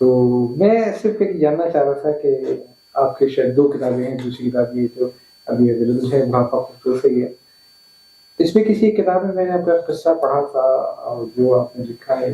तो मैं सिर्फ एक जानना चाह रहा था कि आपके शायद 2 किताबें हैं, दूसरी किताब ये जो अभी अवेलेबल है बुढ़ापा खूबसूरत है ये। इसमें किसी एक किताब में मैंने आपका किस्सा पढ़ा था और जो आपने लिखा है।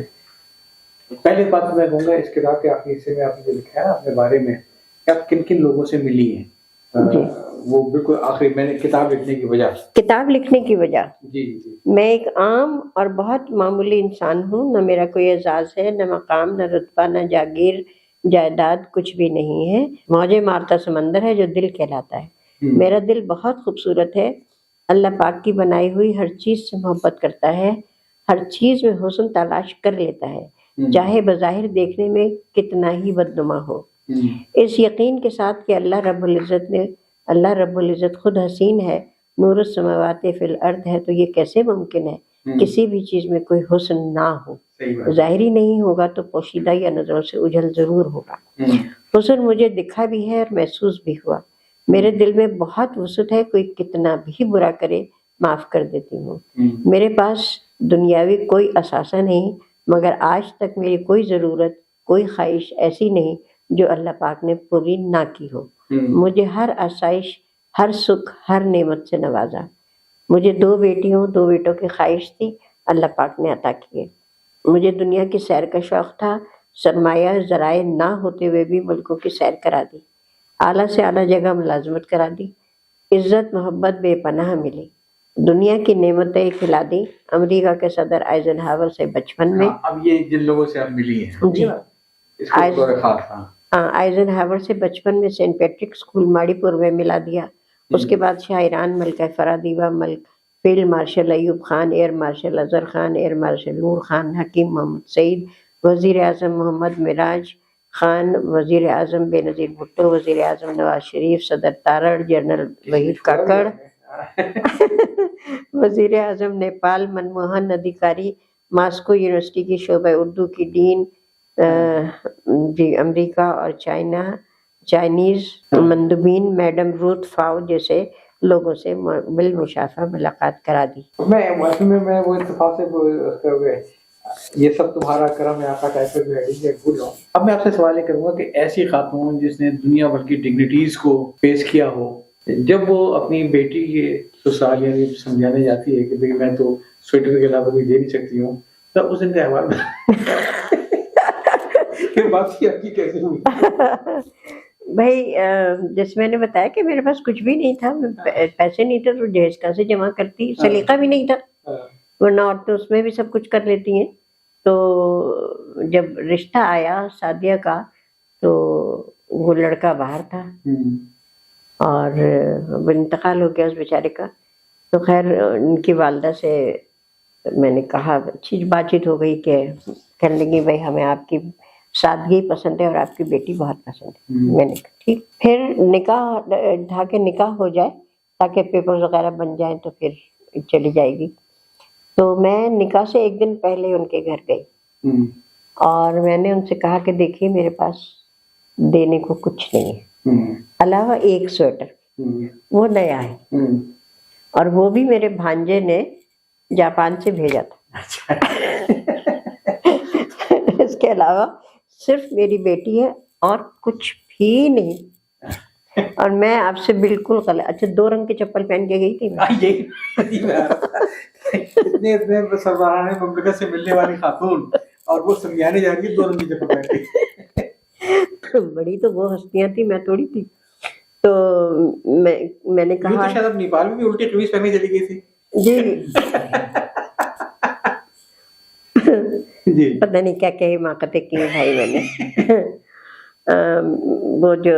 पहले बात तो मैं कहूँगा इस किताब के आखिरी हिस्से में आपने जो लिखा है ना अपने बारे में कि आप किन-किन लोगों से मिली हैं। जी। वो बिल्कुल आखिरी मैंने किताब लिखने की वजह। किताब लिखने की वजह जी, जी। मैं एक आम और बहुत मामूली इंसान हूँ, न मेरा कोई एजाज़ है, न मकाम, न रुतबा, न जागीर, जायदाद कुछ भी नहीं है। मौजे मारता समंदर है जो दिल कहलाता है। मेरा दिल बहुत खूबसूरत है, अल्लाह पाक की बनाई हुई हर चीज़ से मोहब्बत करता है, हर चीज़ में हुस्न तलाश कर लेता है, चाहे बज़ाहिर देखने में कितना ही बदनुमा हो। इस यकीन के साथ कि अल्लाह रब्बुल इज़्ज़त खुद हसीन है, नूरुस समावाति फिल अर्द है, तो ये कैसे मुमकिन है किसी भी चीज़ में कोई हुस्न ना हो। ज़ाहिरी नहीं होगा तो पोशीदा या नज़रों से उजल ज़रूर होगा। हुस्न मुझे दिखा भी है और महसूस भी हुआ। मेरे दिल में बहुत वसअत है, कोई कितना भी बुरा करे माफ़ कर देती हूँ। मेरे पास दुनियावी कोई असासा नहीं, मगर आज तक मेरी कोई ज़रूरत, कोई ख़्वाहिश ऐसी नहीं जो अल्लाह पाक ने पूरी ना की हो। मुझे हर आसाइश, हर सुख, हर नेमत से नवाजा। मुझे 2 बेटियों 2 बेटों की ख्वाहिश थी, अल्लाह पाक ने अता किए। मुझे दुनिया की सैर का शौक़ था, सरमाया ज़राए ना होते हुए भी मुल्कों की सैर करा दी, आला से आला जगह मुलाज़मत करा दी, इज़्ज़त मोहब्बत बेपनाह मिली, दुनिया की नेमतें खिला दी। अमेरिका के सदर आइज़नहावर से बचपन में। अब ये जिन लोगों से आप मिली हैं, जी। आइज़नहावर से बचपन में सेंट पैट्रिक स्कूल माड़ीपुर में मिला दिया। उसके बाद Shah Iran Malika Farah Diba, field marshal Ayub Khan, air marshal Azhar Khan, air marshal Noor Khan, Hakim Mohammad Saeed, वज़ीर आज़म मोहम्मद मिराज खान, वज़ीर आज़म बेनज़ीर भुट्टो, वज़ीर आज़म नवाज शरीफ, सदर तारड़, जनरल वहीद काकड़, वज़ीर आज़म नेपाल मनमोहन अधिकारी, मॉस्को यूनिवर्सिटी की शोबा उर्दू की डीन, जी अमेरिका और चाइनीज़ मंदुबीन मैडम रूथ फाओ जैसे लोगों से बिल मुशाफा मुलाकात करा दी। मैं वो इत्तेफाक से ये सब तुम्हारा करम है, आपका टाइप भूल जाऊँ। अब मैं आपसे सवाल ये करूँगा कि ऐसी खातून जिसने दुनिया भर की डिग्निटीज़ को पेश किया हो, जब वो अपनी बेटी के ससुराल यानी समझाने जाती है कि भाई मैं तो स्वेटर के अलावा कोई दे नहीं सकती हूँ, तब उस दिन का अहवाल फिर बात आपकी कैसे हुई? भाई जैसे मैंने बताया कि मेरे पास कुछ भी नहीं था, पैसे नहीं थे तो दहेज कहाँ से जमा करती, सलीका भी नहीं था, वरना औरतें उसमें भी सब कुछ कर लेती हैं। तो जब रिश्ता आया सादिया का तो वो लड़का बाहर था और इंतकाल हो गया उस बेचारे का। तो खैर उनकी वालदा से मैंने कहा, अच्छी बातचीत हो गई कि कहने लगी भाई हमें आपकी सादगी पसंद है और आपकी बेटी बहुत पसंद है। मैंने कहा ठीक, फिर निकाह ढा के निकाह हो जाए ताकि पेपर्स वगैरह बन जाए तो फिर चली जाएगी। तो मैं निकाह से एक दिन पहले उनके घर गई और मैंने उनसे कहा कि देखिए मेरे पास देने को कुछ नहीं है अलावा एक स्वेटर, वो नया है और वो भी मेरे भांजे ने जापान से भेजा था। इसके अलावा सिर्फ मेरी बेटी है और कुछ भी नहीं। और मैं आपसे बिल्कुल गलत। अच्छा 2 रंग की चप्पल पहन के गई थी मैं। इतने सरदाराने मुमलिकत से मिलने वाली खातून और वो समझाने जा रही है 2 रंग की चप्पल पहन के। बड़ी तो वो हस्तियां थी, मैं थोड़ी थी। तो मैंने कहा तो शायद अब नेपाल में भी उल्टी कमीज पहन के चली गई थी। जी पता नहीं क्या क्या हिमाकतें की भाई मैंने। वो जो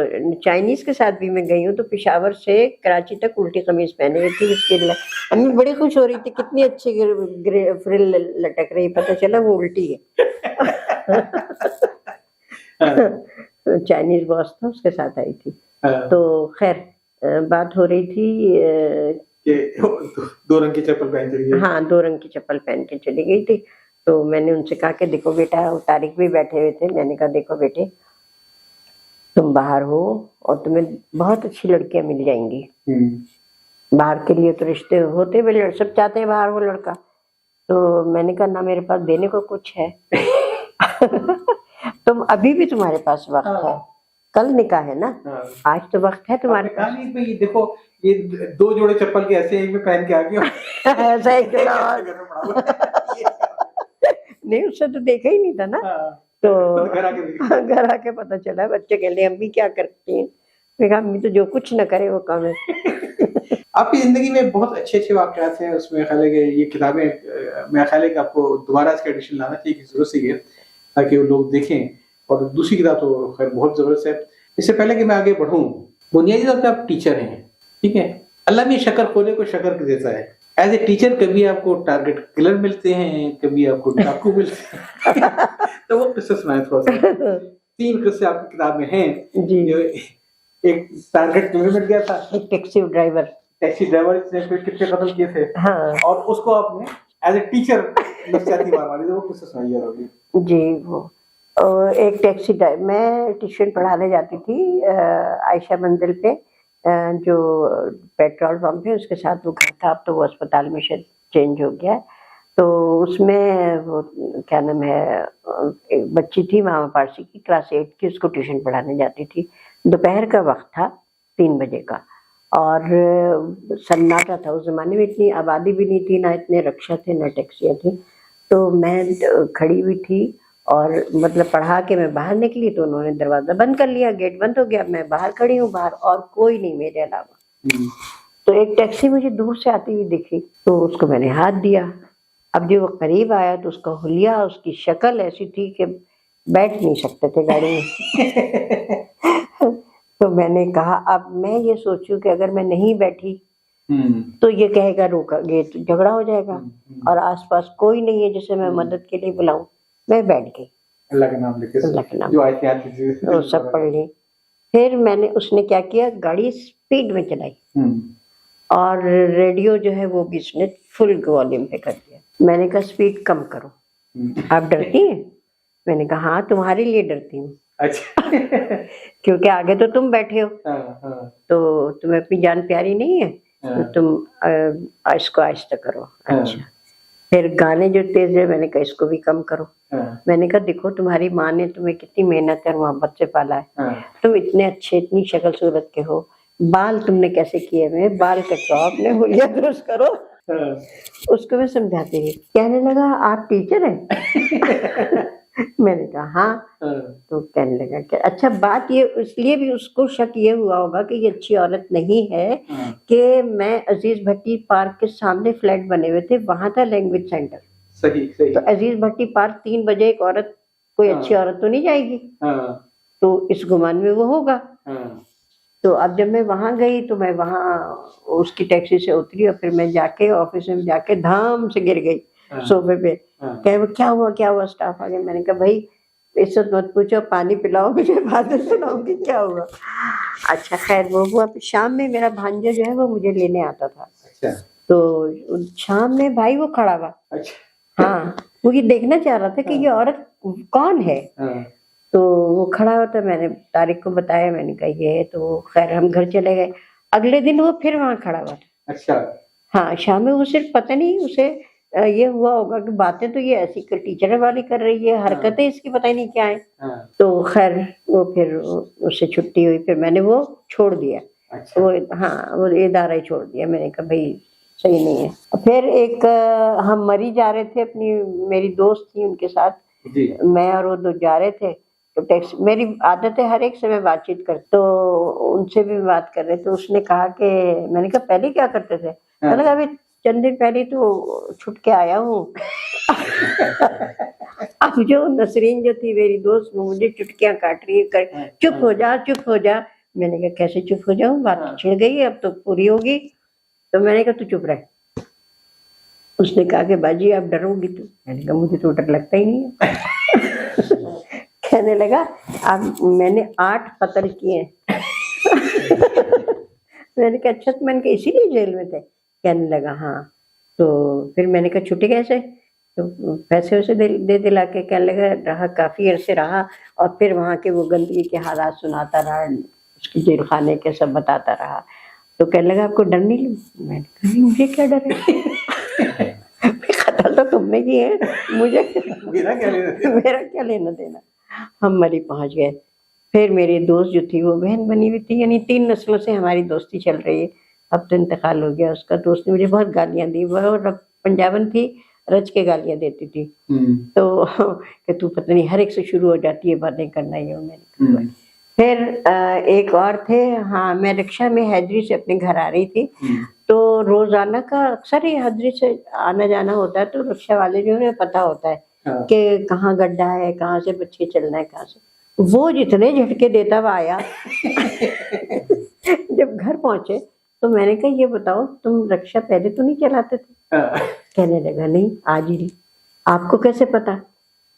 चाइनीज के साथ भी मैं गई हूँ तो पेशावर से कराची तक उल्टी कमीज पहने हुई थी। उसके लिए मैं बड़ी खुश हो रही थी, कितनी अच्छी फ्रिल लटक रही, पता चला वो उल्टी है। चाइनीज बॉस था, उसके साथ आई थी। तो खैर बात हो रही थी कि 2 रंग की चप्पल पहन चली गई। हाँ 2 रंग की चप्पल पहन के चली गई थी। तो मैंने उनसे कहा कि देखो बेटा, तारिक भी बैठे हुए थे, मैंने कहा देखो बेटे तुम बाहर हो और तुम्हें बहुत अच्छी लड़कियां मिल जाएंगी। बाहर के लिए तो रिश्ते होते हुए सब चाहते हैं बाहर वो लड़का। तो मैंने कहा ना मेरे पास देने को कुछ है। तुम अभी भी तुम्हारे पास वक्त है, हाँ, कल निकाह है ना, हाँ। आज तो वक्त है तुम्हारे आपने कहा नहीं भाई देखो ये 2 जोड़े चप्पल के ऐसे एक में पहन के आ गए पास। ऐसा ही क्यों ना हो? घर में पड़ा हुआ है। नहीं, उससे तो देखा ही नहीं था ना, हाँ, तो खुद घर आके देखा। घर आके पता चला। बच्चे कह रहे अम्मी क्या करती हैं, मैं कहा अम्मी तो जो कुछ न करे वो काम है। आपकी जिंदगी में बहुत अच्छे वाकयात हैं, उसमें ख्याल है कि ये किताबें मेरा ख्याल है कि आपको दोबारा इसका एडिशन लाना चाहिए की जरूरत ही है, ताकि वो लोग देखें। और दूसरी किताब तो खैर बहुत जबरदस्त है। इससे पहले कि मैं आगे बढ़ूं, बुनियादी तौर पर आप टीचर हैं, ठीक है, अल्लाह भी शक्कर खोले को शक्कर देता है। एज ए टीचर कभी आपको टारगेट किलर मिलते हैं, कभी आपको डाकू मिलते हैं तो वो किस्से सुनाए थोड़ा सा। 3 किस्से आपकी किताब में हैं जी। एक टारगेट किलर मिल गया था, एक टैक्सी ड्राइवर, ने फिर कितने कत्ल किए थे, हाँ और उसको आपने एज ए टीचर नफसियाती मार मारी, तो वो किस्से सुनाइए अभी। जी। वो एक टैक्सी ड्राइवर, मैं ट्यूशन पढ़ाने जाती थी आयशा मंजिल पे, जो पेट्रोल पंप है उसके साथ वो घर था, अब तो वो अस्पताल में शायद चेंज हो गया है। तो उसमें वो क्या नाम है, एक बच्ची थी मामा पारसी की, क्लास 8 की, उसको ट्यूशन पढ़ाने जाती थी। दोपहर का वक्त था, 3 बजे का, और सन्नाटा था। उस जमाने में इतनी आबादी भी नहीं थी, ना इतने रिक्शा थे ना टैक्सियाँ थी। तो मैं खड़ी हुई थी और मतलब पढ़ा के मैं बाहर निकली तो उन्होंने दरवाजा बंद कर लिया, गेट बंद हो गया, मैं बाहर खड़ी हूँ बाहर और कोई नहीं मेरे अलावा। तो एक टैक्सी मुझे दूर से आती हुई दिखी, तो उसको मैंने हाथ दिया। अब जब वो करीब आया तो उसका हुलिया, उसकी शक्ल ऐसी थी कि बैठ नहीं सकते थे गाड़ी में। तो मैंने कहा, अब मैं ये सोचूं कि अगर मैं नहीं बैठी तो ये कहेगा रोका, ये तो झगड़ा हो जाएगा, और आसपास कोई नहीं है जिसे मैं मदद के लिए बुलाऊं। मैं बैठ गई, अल्लाह का नाम लेके, अल्लाह का नाम, जो आयतें आती थी वो सब पढ़ ली। फिर मैंने, उसने क्या किया, गाड़ी स्पीड में चलाई और रेडियो जो है वो भी उसने फुल वॉल्यूम पे कर दिया। मैंने कहा स्पीड कम करो, आप डरती हैं? मैंने कहा हाँ तुम्हारे लिए डरती हूँ। अच्छा। क्योंकि आगे तो तुम बैठे हो, तो तुम्हें अपनी जान प्यारी नहीं है, तो तुम इसको आहिस्ता करो। अच्छा, फिर गाने जो तेज है, मैंने कहा इसको भी कम करो। मैंने कहा देखो तुम्हारी माँ ने तुम्हें कितनी मेहनत और मोहब्बत से पाला है, तुम इतने अच्छे, इतनी शक्ल सूरत के हो, बाल तुमने कैसे किए हुए, बाल कटवाओ, अपने हुलिया दुरुस्त करो। उसको मैं समझाती रही। कहने लगा आप टीचर हैं? मैंने कहा हाँ। तो कहने लगा कि अच्छा, बात ये, इसलिए भी उसको शक ये हुआ होगा कि ये अच्छी औरत नहीं है कि मैं अजीज भट्टी पार्क के सामने फ्लैट बने हुए थे, वहां था लैंग्वेज सेंटर। सही सही। तो अजीज भट्टी पार्क 3 बजे एक औरत, कोई अच्छी औरत तो नहीं जाएगी, तो इस गुमान में वो होगा। तो अब जब मैं वहां गई तो मैं वहां उसकी टैक्सी से उतरी और फिर मैं जाके ऑफिस में जाके धाम से गिर गई सोफे पे। कहे वो क्या हुआ, स्टाफ आ गया। मैंने कहा भाई इज्जत मत पूछो, पानी पिलाओ मुझे, बाद में सुनाऊंगी क्या हुआ। अच्छा खैर वो हुआ। शाम में मेरा भांजा जो है वो मुझे लेने आता था। अच्छा। तो शाम में भाई वो खड़ा हुआ। अच्छा। हाँ, वो ये देखना चाह रहा था कि ये औरत कौन है। तो वो खड़ा हुआ था, मैंने तारिक को बताया, मैंने कहा ये है। तो खैर हम घर चले गए। अगले दिन वो फिर वहां खड़ा हुआ था। अच्छा। हाँ, शाम में वो सिर्फ पता नहीं उसे ये हुआ होगा कि बातें तो ये ऐसी टीचर वाली कर रही है, हरकतें इसकी पता ही नहीं क्या है। तो खैर वो फिर उससे छुट्टी हुई, फिर मैंने वो छोड़ दिया। अच्छा। वो हाँ, वो इदारा ही छोड़ दिया। मैंने कहा भाई सही नहीं है। फिर एक हम मरी जा रहे थे, अपनी मेरी दोस्त थी उनके साथ जी। मैं और वो दो जा रहे थे। तो टैक्सी, मेरी आदत है हर एक से मैं बातचीत कर, तो उनसे भी बात कर रहे। तो उसने कहा कि, मैंने कहा पहले क्या करते थे? मैंने कहा अभी चंद दिन पहले तो छुट के आया हूँ। अब जो नसरीन जो थी मेरी दोस्त, वो मुझे चुटकियां काट रही है, कर चुप हो जा, चुप हो जा। मैंने कहा कैसे चुप हो जाऊं, बात छिड़ गई है, अब तो पूरी होगी। तो मैंने कहा तू चुप रह। उसने कहा कि बाजी आप डरोगी तू? मैंने कहा मुझे तो डर लगता ही नहीं है। कहने लगा अब मैंने 8 कत्ल किए। मैंने कहा अच्छा, तो मैंने कहा इसीलिए जेल में थे? कहने लगा हाँ। तो फिर मैंने कहा छुट्टी कैसे? तो पैसे वैसे दे दिला के। कहने लगा रहा, काफ़ी अरसे रहा, और फिर वहाँ के वो गंदगी के हालात सुनाता रहा, उसकी जेल खाने के सब बताता रहा। तो कहने लगा आपको डर नहीं लगा? मैंने कहा मुझे क्या डर है? कत्ल तो तुमने किए है, मुझे मेरा क्या लेना देना। हम मरी पहुंच गए। फिर मेरी दोस्त जो थी वो बहन बनी हुई थी, यानी 3 नस्लों से हमारी दोस्ती चल रही है। अब तो इंतकाल हो गया उसका। दोस्त ने मुझे बहुत गालियां दी, वह पंजाबन थी, रच के गालियां देती थी। तो कि तू पता नहीं हर एक से शुरू हो जाती है बातें करना, ये वो। मैंने फिर एक और थे, हाँ, मैं रिक्शा में हैदरी से अपने घर आ रही थी, तो रोजाना का अक्सर ही हैदरी से आना जाना होता है, तो रिक्शा वाले जो है पता होता है कि कहाँ गड्ढा है, कहाँ से बच के चलना है, कहाँ से। वो जितने झटके देता हुआ आया जब घर पहुंचे तो मैंने कहा ये बताओ तुम रिक्शा पहले तो नहीं चलाते थे? कहने लगा नहीं, आज ही। आपको कैसे पता?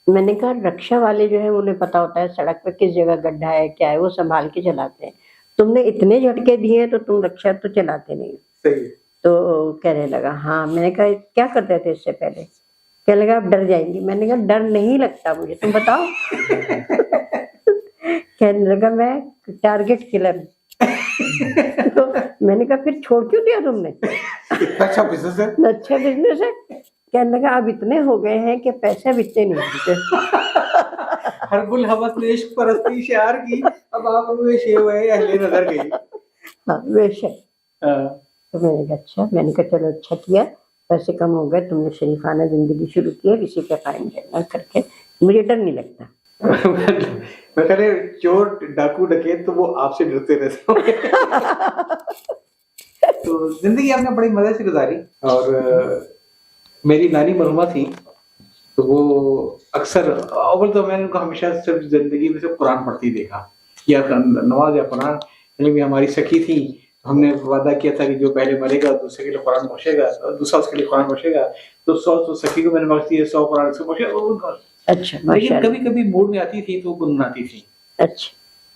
मैंने कहा रिक्शा वाले जो है उन्हें पता होता है सड़क पे किस जगह गड्ढा है, क्या है, वो संभाल के चलाते हैं। तुमने इतने झटके दिए हैं तो तुम रिक्शा तो चलाते नहीं। सही। तो कहने लगा हाँ। मैंने कहा क्या करते थे इससे पहले? कहने लगा आप डर जाएंगी। मैंने कहा डर नहीं लगता मुझे, तुम बताओ। कहने लगा मैं टारगेट किलर। तो मैंने कहा फिर छोड़ क्यों दिया तुमने? अच्छा बिजनेस है। अच्छा बिजनेस है। कहने लगा अब इतने हो गए हैं कि पैसे बिकते नहीं बिकते। हरबुल हवस ने इश्क परस्ती शार की, अब आप में शेव है अहले नजर गई। हाँ बेशक। तो मैंने कहा अच्छा, मैंने कहा चलो अच्छा किया, पैसे कम हो गए, तुमने शरीफाना जिंदगी शुरू की है, किसी का कायम रहना करके, मुझे डर नहीं लगता। मैं कह रहे चोर डाकू डकैत तो वो आपसे डरते रहते होंगे। तो जिंदगी आपने बड़ी मजे से गुजारी। और मेरी नानी मरहुमा थी, तो वो अक्सर अव्वल तो मैंने उनको हमेशा सिर्फ जिंदगी में से कुरान पढ़ती देखा, या नमाज या कुरान। यानी हमारी सखी थी, हमने वादा किया था कि जो पहले मरेगा दूसरे के लिए कुरान पढ़ेगा और दूसरा उसके लिए कुरान पढ़ेगा। तो 100 सखी को मैंने बख्श दिए, 100 कुरान से पढ़ेगा। अच्छा, लेकिन कभी कभी मूड में आती थी तो गुनगुनाती थी। अच्छा।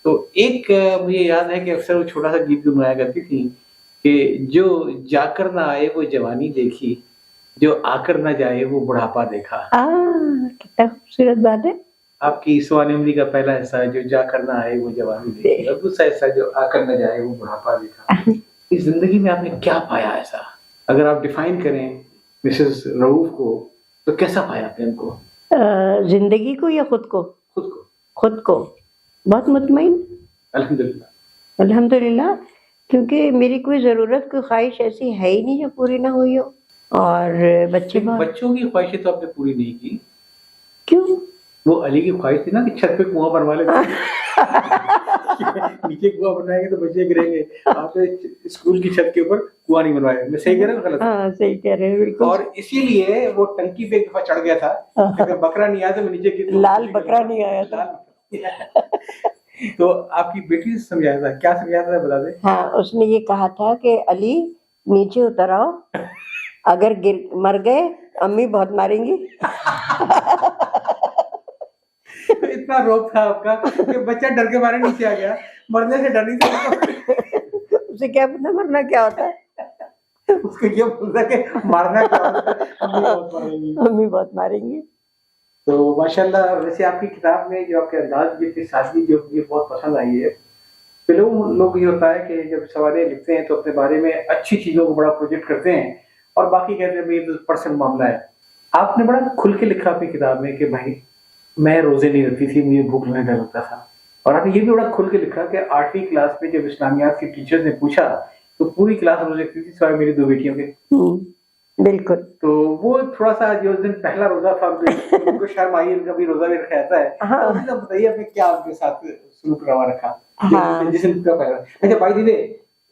तो एक मुझे याद है कि अक्सर वो छोटा सा गीत गुनगुनाया करती थी कि जो जाकर ना आए वो जवानी देखी, जो आकर ना जाए वो बुढ़ापा देखा। कितना खूबसूरत बात है। आपकी सुहानी उम्री का पहला हिस्सा जो जाकर ना आए वो जवानी देखी, और दूसरा हिस्सा जो आकर न जाए वो बुढ़ापा देखा। इस जिंदगी में आपने क्या पाया ऐसा? अगर आप डिफाइन करें मिसेस रऊफ को तो कैसा पाया आपने उनको? जिंदगी को या खुद को? खुद को। खुद को बहुत मुतमईन, अल्हम्दुलिल्लाह। अल्हम्दुलिल्लाह, क्योंकि मेरी कोई जरूरत, कोई ख्वाहिश ऐसी है ही नहीं जो पूरी ना हुई हो। और बच्चों की ख्वाहिशें तो आपने पूरी नहीं की। क्यों? वो अली की ख्वाहिश थी ना कि छत पे कुआं बनवा लेते। नीचे कुआं बनवाएंगे तो बच्चे गिरेंगे, आपने स्कूल की छत के ऊपर कुआं नहीं बनवाया। मैं सही कह रहा हूँ गलत? हाँ सही कह रहे हैं बिल्कुल। और इसीलिए वो टंकी पे एक दफा चढ़ गया था, अगर बकरा नहीं आया तो मैं नीचे की लाल बकरा नहीं आया था। तो आपकी बेटी से समझाया था, क्या समझाया था बता दे? हाँ, उसने ये कहा था कि अली नीचे उतर आओ, अगर मर गए अम्मी बहुत मारेंगी। इतना रोक था आपका कि बच्चा डर के मारे नीचे आ गया, मरने से डर नहीं था। उसे क्या पता मरना क्या होता है, उसको ये बोलता कि मारना क्या होता है, अम्मी बहुत मारेंगी। तो माशाल्लाह, वैसे आपकी किताब में जो आपके अंदाज की सादगी जो मुझे बहुत पसंद आई है। फिल्म लोग ये होता है कि जब सवाल लिखते हैं तो अपने बारे में अच्छी चीजों को बड़ा प्रोजेक्ट करते हैं और बाकी कहते हैं भाई ये तो पर्सनल मामला है। आपने बड़ा खुल के लिखा अपनी किताब में कि भाई मैं रोजे नहीं रखती थी, मुझे भूख लगने डर लगता था। और आपने ये भी बड़ा खुल के लिखा कि 8वीं क्लास में जब इस्लामियात के टीचर ने पूछा तो पूरी क्लास रोजे रखती थी सिवाय मेरी 2 बेटियों के। बिल्कुल। तो वो थोड़ा सा जो उस दिन पहला रोजा था उनको शर्म आई, उनका भी रोजा भी रखा जाता है। हाँ। तो बताइए आपने क्या उनके साथ सलूक रवा रखा? हाँ। जिस दिन का पहला, अच्छा भाई दीदी,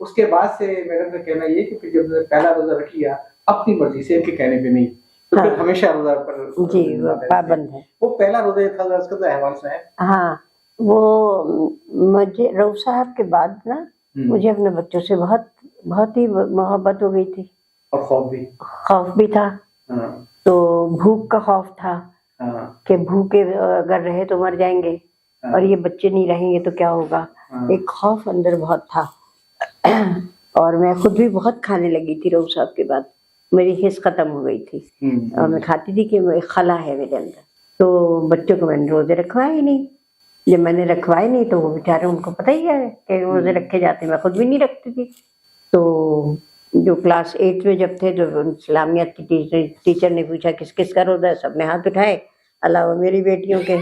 उसके बाद से मेरा कहना ये कि जब पहला रोजा रख लिया अपनी मर्जी से, इनके कहने पे नहीं, तो फिर हमेशा रोजा पर जी पाबंद है। वो पहला रोजा था उसका तो अहवाल से है। हाँ, वो मुझे रऊफ साहब के बाद ना मुझे अपने बच्चों से बहुत ही मोहब्बत हो गई थी, और खौफ भी था। तो भूख का खौफ था कि भूखे अगर रहे तो मर जाएंगे, और ये बच्चे नहीं रहेंगे तो क्या होगा। एक खौफ अंदर बहुत था। और मैं खुद भी बहुत खाने लगी थी रऊफ साहब के बाद, मेरी हिस्स खत्म हो गई थी और मैं खाती थी कि मैं खला है मेरे अंदर। तो बच्चों को मैंने रोजे रखवाए ही नहीं। जब मैंने रखवाए नहीं तो वो बेचारे, उनको पता ही है कि रोजे रखे जाते, मैं खुद भी नहीं रखती थी। तो जो क्लास 8 में जब थे तो इस्लामियत की टीचर ने पूछा किस किस का रोजा है, सबने हाथ उठाए अलावा मेरी बेटियों के।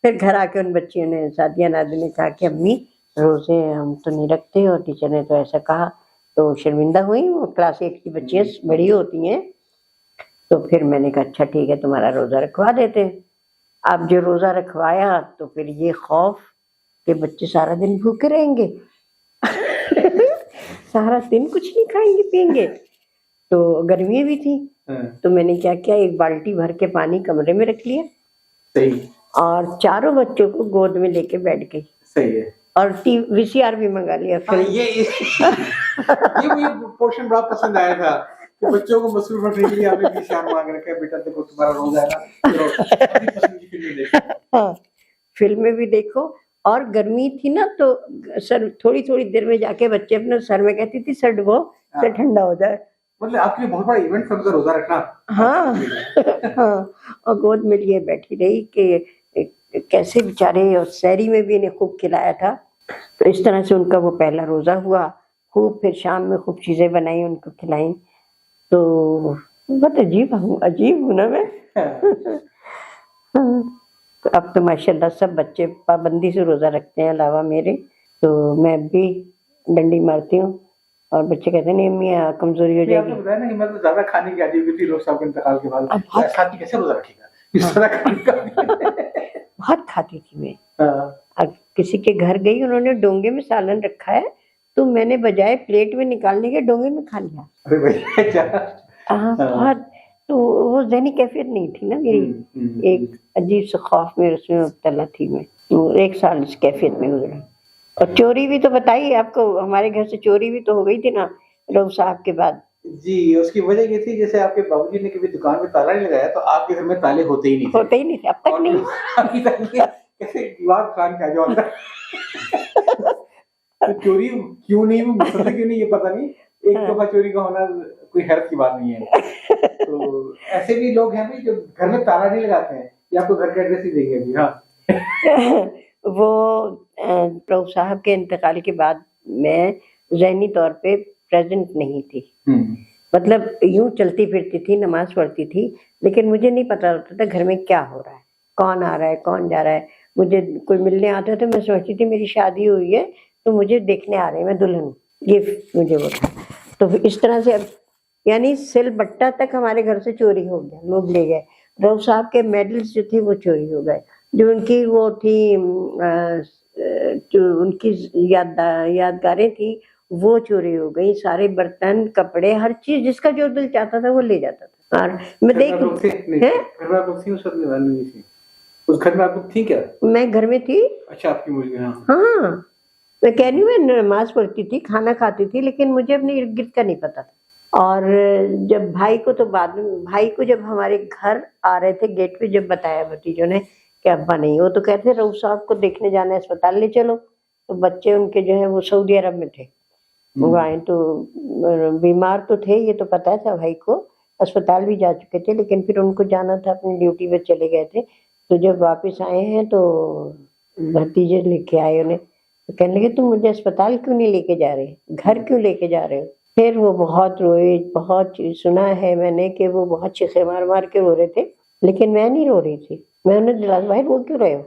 फिर घर आके उन बच्चियों ने, सादिया नादी ने कहा कि अम्मी रोजे हम तो नहीं रखते और टीचर ने तो ऐसा कहा। तो शर्मिंदा हुई, वो क्लास 8 की बच्चियां बड़ी होती हैं। तो फिर मैंने कहा अच्छा ठीक है, तुम्हारा रोजा रखवा देते हैं। अब जो रोजा रखवाया तो फिर ये खौफ कि बच्चे सारा दिन भूखे रहेंगे सारा दिन कुछ नहीं खाएंगे पिएंगे। तो गर्मी भी थी, तो मैंने क्या किया, एक बाल्टी भर के पानी कमरे में रख लिया सही और चारों बच्चों को गोद में लेके बैठ गई सही है। और VCR भी मंगा लिया हाँ, फिर। ये मुझे पोर्शन बड़ा पसंद आया था कि बच्चों को मसरूफ रखने के लिए आपने VCR मांग रखा है, बेटा देखो तुम्हारा रोजा है ना, चलो अपनी पसंद की फिल्में देखो। हाँ, फिल्में भी देखो। और गर्मी थी ना, तो सर थोड़ी थोड़ी देर में जाके बच्चे अपने सर में कहती थी सर डुबो, सर ठंडा हो जाए। मतलब आपके लिए बहुत बड़ा इवेंट समझा रोजा रखना। हाँ हाँ, और गोद में लिए बैठी रही कि कैसे बेचारे, और शहरी में भी इन्हें खूब खिलाया था। तो इस तरह से उनका वो पहला रोजा हुआ। खूब फिर शाम में खूब चीजें बनाई, उनको खिलाई। तो बहुत अजीब हूँ ना मैं। तो अब तो माशाल्लाह सब बच्चे पाबंदी से रोजा रखते हैं अलावा मेरे। तो मैं भी डंडी मारती हूँ और बच्चे कहते हैं नहीं अम्मी कमजोरी हो आपने जाएगी। बताया ना कि मतलब ज्यादा खाने की आदत भी थी लोग साहब के इंतकाल के बाद। अब बहुत खाती कैसे रोजा रखेगा इस तरह खाने का। बहुत खाती थी मैं। हाँ, अब किसी के घर गई, उन्होंने डोंगे में सालन रखा है, तो मैंने बजाय प्लेट में निकालने के डोंगे में खा लिया। अरे भैया क्या। हाँ, बहुत। तो वो ज़हनी कैफियत नहीं थी ना मेरी, एक अजीब सा खौफ में उसमें मुब्तला थी मैं। तो 1 साल इस कैफियत में गुजरा। और चोरी भी तो बताइए आपको, हमारे घर से चोरी भी तो हो गई थी ना रऊफ साहब के बाद। जी, उसकी वजह ये थी जैसे आपके बाबूजी ने कभी दुकान में ताला नहीं लगाया तो आपके घर में ताले होते ही नहीं थे। होते ही नहीं थे, अब तक और नहीं। अभी तक नहीं, कैसे दीवार खान क्या जो होता है। तो चोरी क्यों नहीं, वो मसला क्यों नहीं ये पता नहीं। एक दफा चोरी का होना कोई हैरत की बात नहीं है। तो ऐसे भी लोग हैं भाई जो घर में ताला नहीं लगाते हैं, ये आपको घर का एड्रेस ही देंगे अभी। हाँ वो रऊफ साहब के इंतकाल के बाद मैं ज़हनी तौर पे प्रेजेंट नहीं थी। मतलब यूं चलती फिरती थी, नमाज पढ़ती थी, लेकिन मुझे नहीं पता होता था घर में क्या हो रहा है, कौन आ रहा है, कौन जा रहा है। मुझे कोई मिलने आता था, मैं सोचती थी मेरी शादी हुई है तो मुझे देखने आ रहे हैं, मैं दुल्हन हूँ, ये मुझे वो था। तो इस तरह से अब यानी सिलबट्टा तक हमारे घर से चोरी हो गया, लोग ले गए। रऊफ साहब के मेडल्स जो थे वो चोरी हो गए, जो उनकी वो थी जो उनकी यादगारें थी वो चोरी हो गई। सारे बर्तन, कपड़े, हर चीज जिसका जो दिल चाहता था वो ले जाता था। और मैं देख घर में आप लोग थी उस वक्त वाली नहीं थी, उस घर में आप लोग थी क्या? मैं घर में थी। अच्छा, आपकी मुर्गी। हाँ हाँ, मैं कह रही हूँ, मैं नमाज पढ़ती थी, खाना खाती थी, लेकिन मुझे अपने इर्द गिर्द का नहीं पता था। और जब भाई को, तो बाद में भाई को जब हमारे घर आ रहे थे गेट पे, जब बताया भतीजों ने कि अब्बा नहीं, वो तो कहते रऊफ साहब को देखने जाना है, अस्पताल ले चलो। तो बच्चे उनके जो है वो सऊदी अरब में थे, वो आए तो बीमार तो थे, ये तो पता था भाई को, अस्पताल भी जा चुके थे, लेकिन फिर उनको जाना था, अपनी ड्यूटी पे चले गए थे। तो जब वापस आए हैं तो भतीजे लेके आए उन्हें, तो कहने लगे तुम मुझे अस्पताल क्यों नहीं लेके जा रहे, घर क्यों लेके जा रहे हो। फिर वो बहुत रोए, बहुत सुना है मैंने कि वो बहुत चीखे मार मार के रो रहे थे, लेकिन मैं नहीं रो रही थी। मैं उन्हें दिला, भाई रो क्यों रहे हो।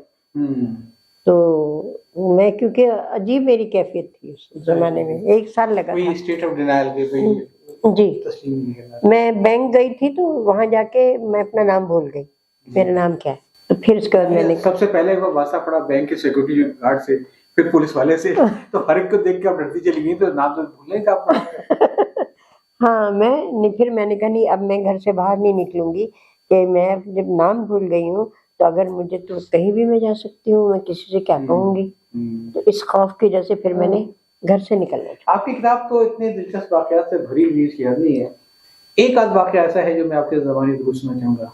तो मैं, क्योंकि अजीब मेरी कैफियत थी उस जमाने में, 1 साल लगा था। स्टेट ऑफ डिनायल के जी, मैं बैंक गई थी तो वहां जाके मैं अपना नाम भूल गई, मेरा नाम क्या है। तो फिर उसके बाद मैंने सबसे पहले वो वास्ता पड़ा बैंक के सिक्योरिटी गार्ड से, फिर पुलिस वाले से। तो हर एक को देख के आप डरती चली गई, तो नाम तो भूल नहीं था आपका। हाँ, फिर मैंने कहा नहीं, अब मैं घर से बाहर नहीं निकलूंगी, कि मैं जब नाम भूल गई हूँ तो अगर मुझे, तो कहीं भी मैं जा सकती हूँ, मैं किसी से क्या कहूंगी। तो इस खौफ की वजह से फिर मैंने घर से निकलना था। आपकी किताब तो इतने दिलचस्प वाकयात से भरी हुई नहीं है। एक आध वाकया ऐसा है जो मैं आपके ज़बानी से पूछना चाहूंगा।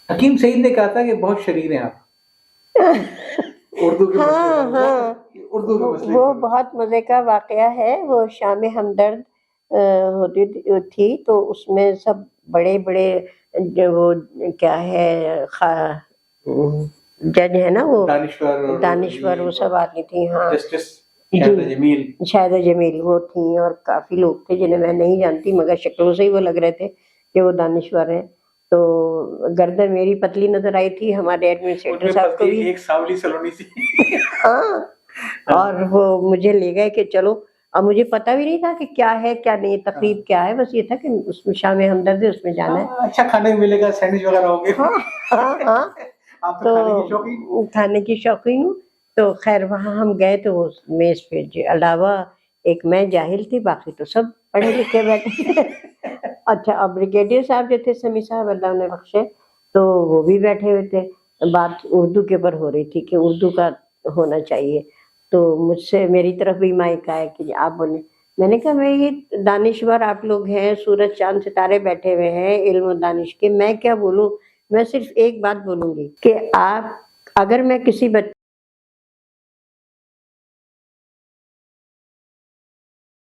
हकीम सईद ने कहा था कि बहुत शरीर हैं आप। उर्दू के उर्दू के वो बहुत मजे का वाकया है। वो शाम हमदर्द होती थी, तो उसमें सब बड़े बड़े जो वो क्या है जज है ना, वो दानिश्वर वो सब आती थी। हाँ, शायद जमील वो थी, और काफी लोग थे जिन्हें मैं नहीं जानती, मगर शक्लों से ही वो लग रहे थे कि वो दानिश्वर हैं। तो गर्दन मेरी पतली नजर आई थी, हमारे एडमिनिस्ट्रेटर साहब को भी। एक सावली सलोनी सी। हाँ, और वो मुझे ले गए कि चलो। अब मुझे पता भी नहीं था कि क्या है क्या नहीं, तकलीफ क्या है, बस ये था कि उसमें शाम हमदर्द है, उसमें जाना है। अच्छा खाने को मिलेगा, सैंडविच वगैरह होंगे। हाँ हाँ हाँ। आप तो खाने की शौकीन। तो खाने की शौकीन हूँ। तो खैर वहाँ हम गए तो उस मेज पे अलावा एक मैं जाहिल थी, बाकी तो सब पढ़े लिखे बैठे। अच्छा, अब ब्रिगेडियर साहब जो थे समी साहब, अल्लाह उन्हें बख्शे, तो वो भी बैठे हुए थे। बात उर्दू के ऊपर हो रही थी कि उर्दू का होना चाहिए। तो मुझसे मेरी तरफ भी माइक आया कि आप बोले। मैंने कहा मैं ये दानिश्वर आप लोग हैं, सूरज चांद सितारे बैठे हुए हैं इल्म और दानिश के, मैं क्या बोलूं। मैं सिर्फ एक बात बोलूंगी कि आप, अगर मैं किसी